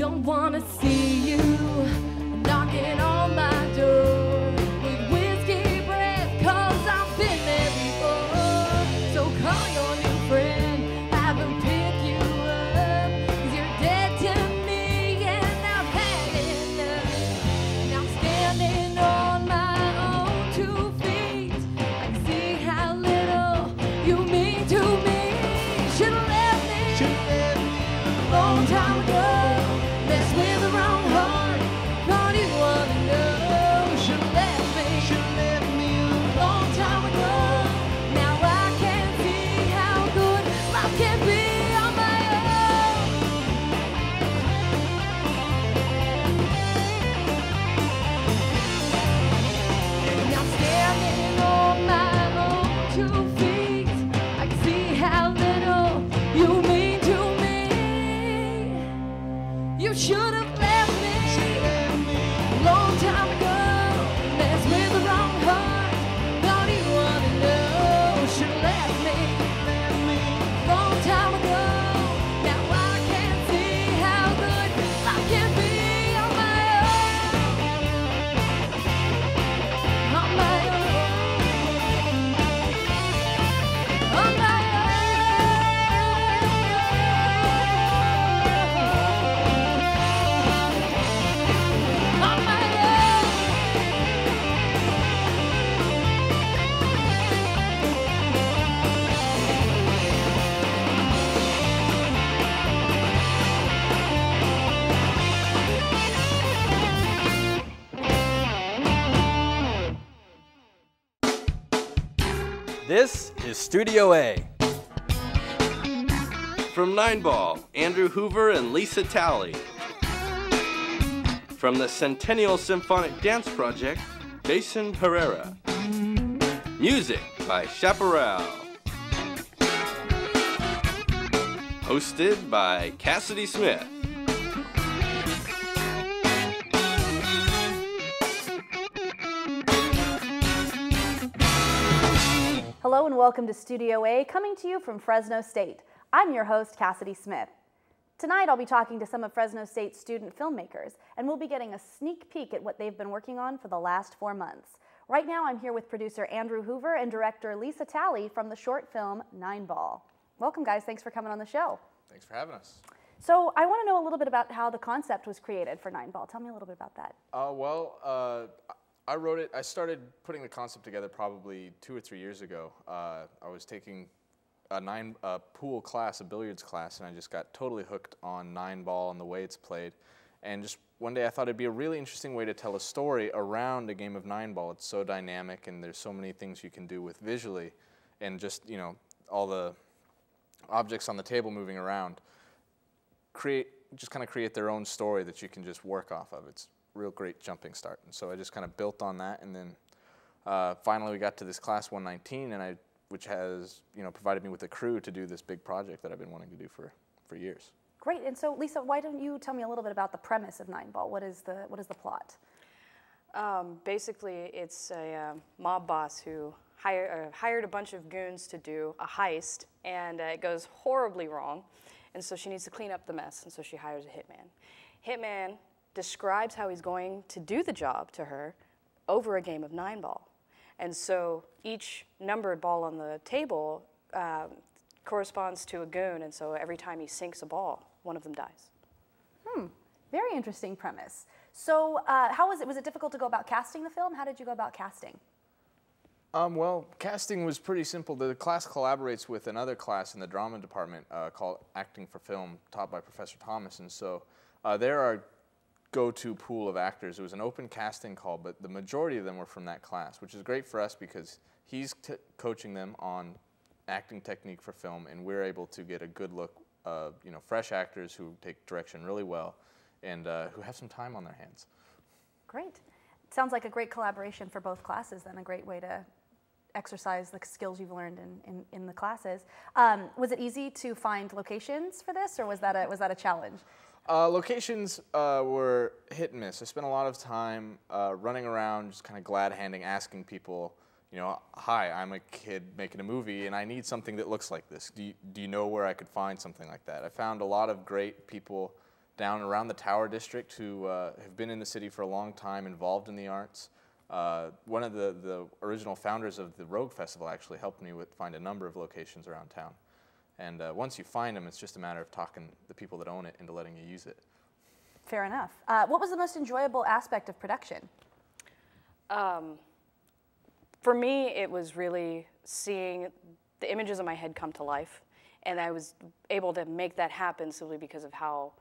Don't wanna see you knocking on my door with whiskey breath, 'cause I've been there before. So call your new friend, have him pick you up, 'cause you're dead to me and I've had enough. Now I'm standing on my own 2 feet. I can see how little you mean to me. Should've left me a long time ago. Messed with the wrong heart, not even wanna know. Should've left me a long time ago. Now I can see how good life can be on my own. Now standing on my own 2 feet, I can see how little you mean to me. You should have left me a long time ago. Messed with the wrong heart, don't even wanna know. Should have left me a long time ago. Now I can see how good life can be on my own. On my own. On my on my This is Studio A. From 9-Ball, Andrew Hoover and Lisa Talley. From the Centennial Symphonic Dance Project, Jason Herrera. Music by Chaparral. Hosted by Cassidy Smith. Hello and welcome to Studio A, coming to you from Fresno State. I'm your host, Cassidy Smith. Tonight I'll be talking to some of Fresno State's student filmmakers, and we'll be getting a sneak peek at what they've been working on for the last 4 months. Right now I'm here with producer Andrew Hoover and director Lisa Talley from the short film 9-Ball. Welcome guys, thanks for coming on the show. Thanks for having us. So I want to know a little bit about how the concept was created for 9-Ball. Tell me a little bit about that. I wrote it, I started putting the concept together probably 2 or 3 years ago. I was taking a pool class, a billiards class, and I just got totally hooked on 9-Ball and the way it's played. And just one day I thought it'd be a really interesting way to tell a story around a game of 9-Ball. It's so dynamic and there's so many things you can do with visually, and just, you know, all the objects on the table moving around just kind of create their own story that you can just work off of. It's a real great jumping start. And so I just kind of built on that, and then finally we got to this class 119, and which has, you know, provided me with a crew to do this big project that I've been wanting to do for years. Great, and so Lisa, why don't you tell me a little bit about the premise of 9-Ball? What is the plot? Basically, it's a mob boss who hired a bunch of goons to do a heist, and it goes horribly wrong, and so she needs to clean up the mess, and so she hires a hitman. Hitman describes how he's going to do the job to her over a game of 9-Ball. And so each numbered ball on the table corresponds to a goon, and so every time he sinks a ball, one of them dies. Very interesting premise. So how was it? Was it difficult to go about casting the film? How did you go about casting? Well, casting was pretty simple. The class collaborates with another class in the drama department called Acting for Film, taught by Professor Thomas, and so they're our go-to pool of actors. It was an open casting call, but the majority of them were from that class, which is great for us because he's coaching them on acting technique for film, and we're able to get a good look of, you know, fresh actors who take direction really well and who have some time on their hands. Great. Sounds like a great collaboration for both classes, then a great way to exercise the skills you've learned in the classes. Was it easy to find locations for this, or was that a challenge? Locations were hit and miss. I spent a lot of time running around, just kind of glad-handing, asking people, you know, hi, I'm a kid making a movie, and I need something that looks like this. Do you know where I could find something like that? I found a lot of great people down around the Tower District who have been in the city for a long time, involved in the arts. One of the original founders of the Rogue Festival actually helped me find a number of locations around town. And once you find them, it's just a matter of talking the people that own it into letting you use it. Fair enough. What was the most enjoyable aspect of production? For me, it was really seeing the images in my head come to life. And I was able to make that happen simply because of how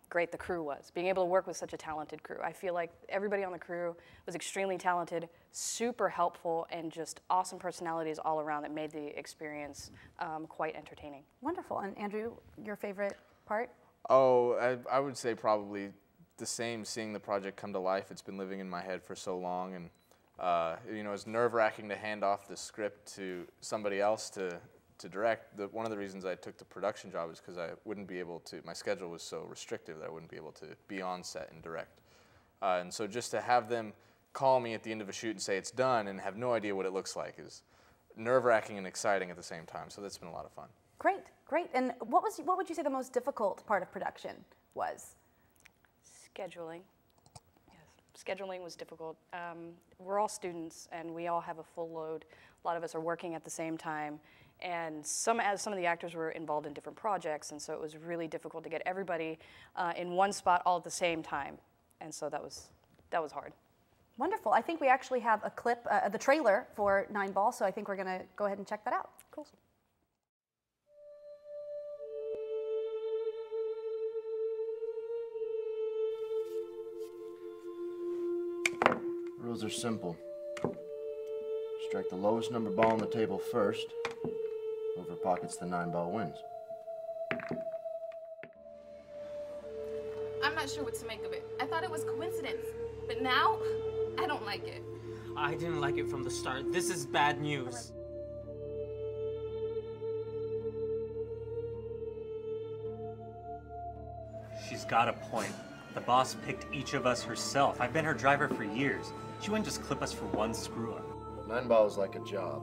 great the crew was. Being able to work with such a talented crew. I feel like everybody on the crew was extremely talented, super helpful, and just awesome personalities all around that made the experience quite entertaining. Wonderful. And Andrew, your favorite part? Oh, I would say probably the same, seeing the project come to life. It's been living in my head for so long, and you know, it's nerve-wracking to hand off the script to somebody else to direct. One of the reasons I took the production job is because I wouldn't be able to, my schedule was so restrictive that I wouldn't be able to be on set and direct. And so just to have them call me at the end of a shoot and say it's done and have no idea what it looks like is nerve-wracking and exciting at the same time. So that's been a lot of fun. Great, great. And what would you say the most difficult part of production was? Scheduling. Yes, scheduling was difficult. We're all students and we all have a full load. A lot of us are working at the same time. And some of the actors were involved in different projects, and so it was really difficult to get everybody in one spot all at the same time. And so that was hard. Wonderful. I think we actually have a clip, the trailer for 9 Ball, so I think we're going to go ahead and check that out. Cool. The rules are simple. Strike the lowest number ball on the table first. Whoever pockets the 9 ball wins. I'm not sure what to make of it. I thought it was coincidence, but now I don't like it. I didn't like it from the start. This is bad news. She's got a point. The boss picked each of us herself. I've been her driver for years. She wouldn't just clip us for one screw-up. 9 ball is like a job.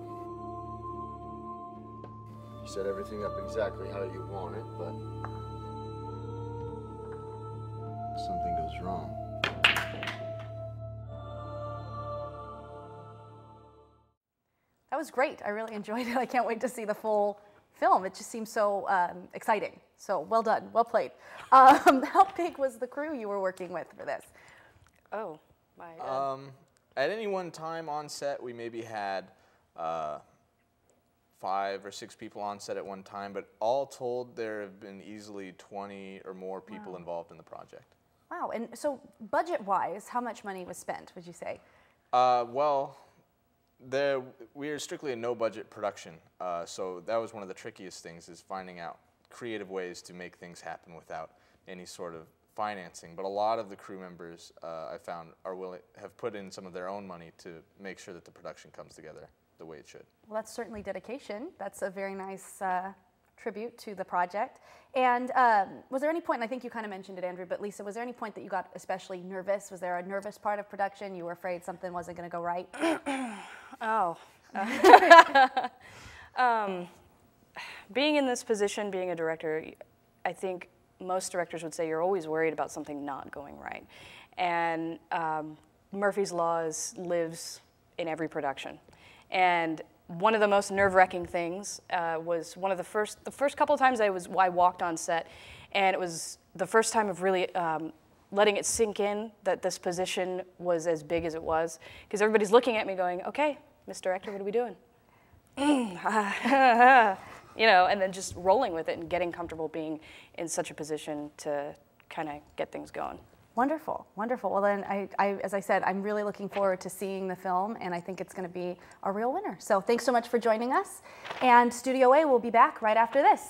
You set everything up exactly how you want it, but something goes wrong. That was great. I really enjoyed it. I can't wait to see the full film. It just seems so exciting. So well done, well played. How big was the crew you were working with for this? Oh, my God. At any one time on set, we maybe had 5 or 6 people on set at one time, but all told, there have been easily 20 or more people involved in the project. Wow, and so budget-wise, how much money was spent, would you say? Well, we are strictly a no-budget production, so that was one of the trickiest things, is finding out creative ways to make things happen without any sort of financing. But a lot of the crew members I found have put in some of their own money to make sure that the production comes together the way it should. Well, that's certainly dedication. That's a very nice tribute to the project. And was there any point, and I think you kind of mentioned it, Andrew, but Lisa, was there any point that you got especially nervous? Was there a nervous part of production? You were afraid something wasn't going to go right? Oh. Being in this position, being a director, I think most directors would say you're always worried about something not going right. And Murphy's Law lives in every production. And one of the most nerve-wracking things was one of the first couple of times I walked on set, and it was the first time of really letting it sink in that this position was as big as it was, because everybody's looking at me going, okay, Miss Director, what are we doing? You know, and then just rolling with it and getting comfortable being in such a position to kind of get things going. Wonderful, wonderful. Well then, as I said, I'm really looking forward to seeing the film, and I think it's going to be a real winner. So thanks so much for joining us, and Studio A will be back right after this.